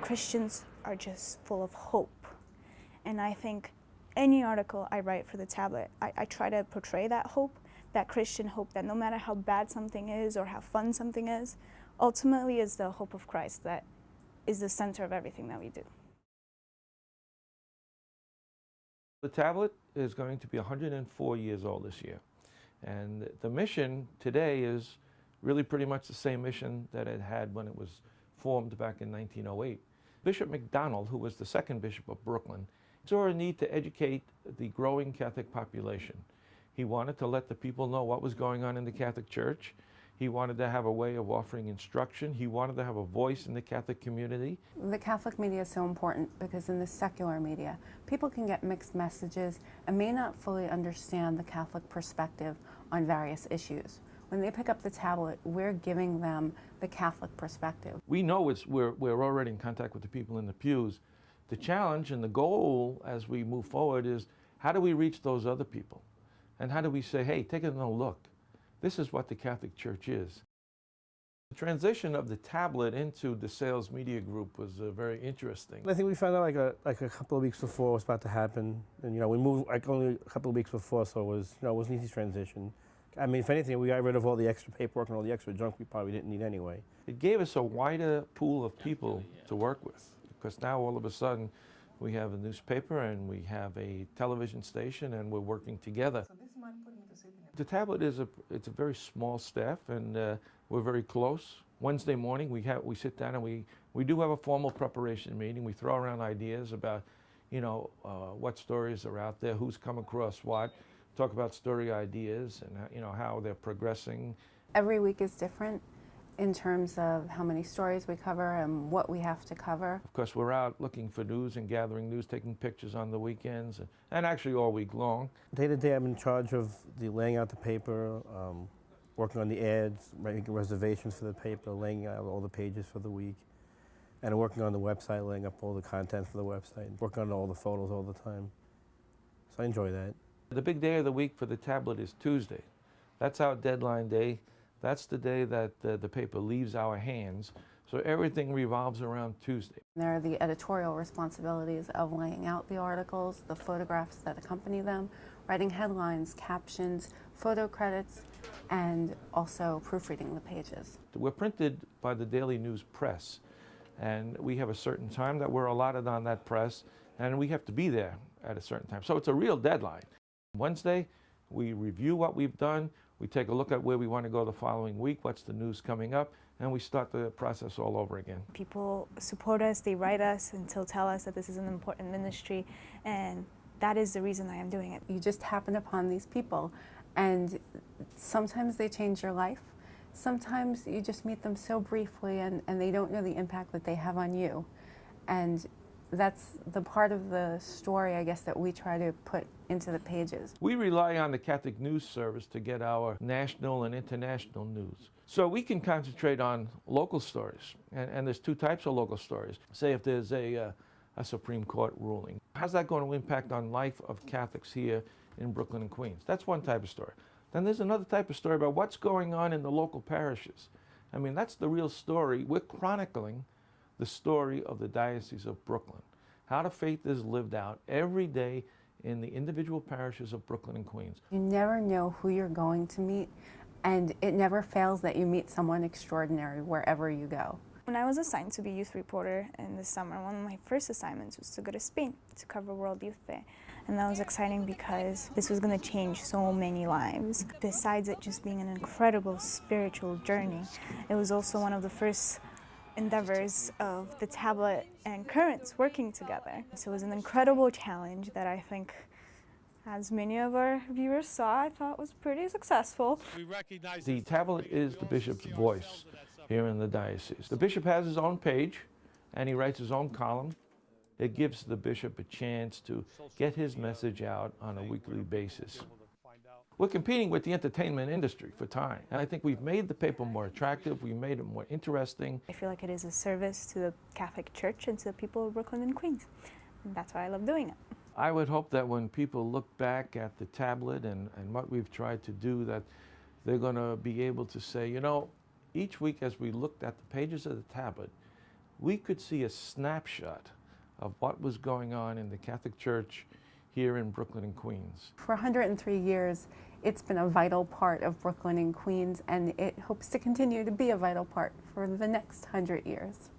Christians are just full of hope. And I think any article I write for the tablet, I try to portray that hope, that Christian hope, that no matter how bad something is or how fun something is, ultimately is the hope of Christ that is the center of everything that we do. The tablet is going to be 104 years old this year. And the mission today is really pretty much the same mission that it had when it was formed back in 1908. Bishop MacDonald, who was the second bishop of Brooklyn, saw a need to educate the growing Catholic population. He wanted to let the people know what was going on in the Catholic Church. He wanted to have a way of offering instruction. He wanted to have a voice in the Catholic community. The Catholic media is so important because in the secular media, people can get mixed messages and may not fully understand the Catholic perspective on various issues. When they pick up the tablet, we're giving them the Catholic perspective. We know we're already in contact with the people in the pews. The challenge and the goal as we move forward is how do we reach those other people? And how do we say, hey, take another look. This is what the Catholic Church is. The transition of the tablet into the sales media group was very interesting. I think we found out like a couple of weeks before it was about to happen. And we moved like only a couple of weeks before, so it was, it was an easy transition. I mean, if anything, we got rid of all the extra paperwork and all the extra junk we probably didn't need anyway. It gave us a wider pool of people to work with, because now all of a sudden we have a newspaper and we have a television station and we're working together. The tablet it's a very small staff, and we're very close. Wednesday morning we sit down and we do have a formal preparation meeting. We throw around ideas about what stories are out there, who's come across what, talk about story ideas and how they're progressing. Every week is different in terms of how many stories we cover and what we have to cover. Of course, we're out looking for news and gathering news, taking pictures on the weekends, and actually all week long. Day to day, I'm in charge of laying out the paper, working on the ads, making reservations for the paper, laying out all the pages for the week, and working on the website, laying up all the content for the website, working on all the photos all the time. So I enjoy that. The big day of the week for the tablet is Tuesday. That's our deadline day. That's the day that the paper leaves our hands. So everything revolves around Tuesday. There are the editorial responsibilities of laying out the articles, the photographs that accompany them, writing headlines, captions, photo credits, and also proofreading the pages. We're printed by the Daily News Press, and we have a certain time that we're allotted on that press, and we have to be there at a certain time. So it's a real deadline. Wednesday, we review what we've done. We take a look at where we want to go the following week, what's the news coming up, and we start the process all over again. People support us, they write us and tell us that this is an important ministry, and that is the reason I am doing it. You just happen upon these people, and sometimes they change your life. Sometimes you just meet them so briefly and they don't know the impact that they have on you. And that's the part of the story, I guess, that we try to put into the pages. We rely on the Catholic News Service to get our national and international news. So we can concentrate on local stories, and there's two types of local stories. Say if there's a Supreme Court ruling. How's that going to impact on life of Catholics here in Brooklyn and Queens? That's one type of story. Then there's another type of story about what's going on in the local parishes. I mean, that's the real story. We're chronicling the story of the Diocese of Brooklyn, how the faith is lived out every day in the individual parishes of Brooklyn and Queens. You never know who you're going to meet, and it never fails that you meet someone extraordinary wherever you go. When I was assigned to be youth reporter in the summer, one of my first assignments was to go to Spain to cover World Youth Day. And that was exciting because this was going to change so many lives. Besides it just being an incredible spiritual journey, it was also one of the first endeavors of the tablet and Currents working together. So it was an incredible challenge that I think, as many of our viewers saw, I thought was pretty successful. The tablet is the bishop's voice here in the diocese. The bishop has his own page and he writes his own column. It gives the bishop a chance to get his message out on a weekly basis. We're competing with the entertainment industry for time. And I think we've made the paper more attractive, we've made it more interesting. I feel like it is a service to the Catholic Church and to the people of Brooklyn and Queens. And that's why I love doing it. I would hope that when people look back at the tablet and what we've tried to do, that they're going to be able to say, each week as we looked at the pages of the tablet, we could see a snapshot of what was going on in the Catholic Church here in Brooklyn and Queens. For 103 years, it's been a vital part of Brooklyn and Queens, and it hopes to continue to be a vital part for the next 100 years.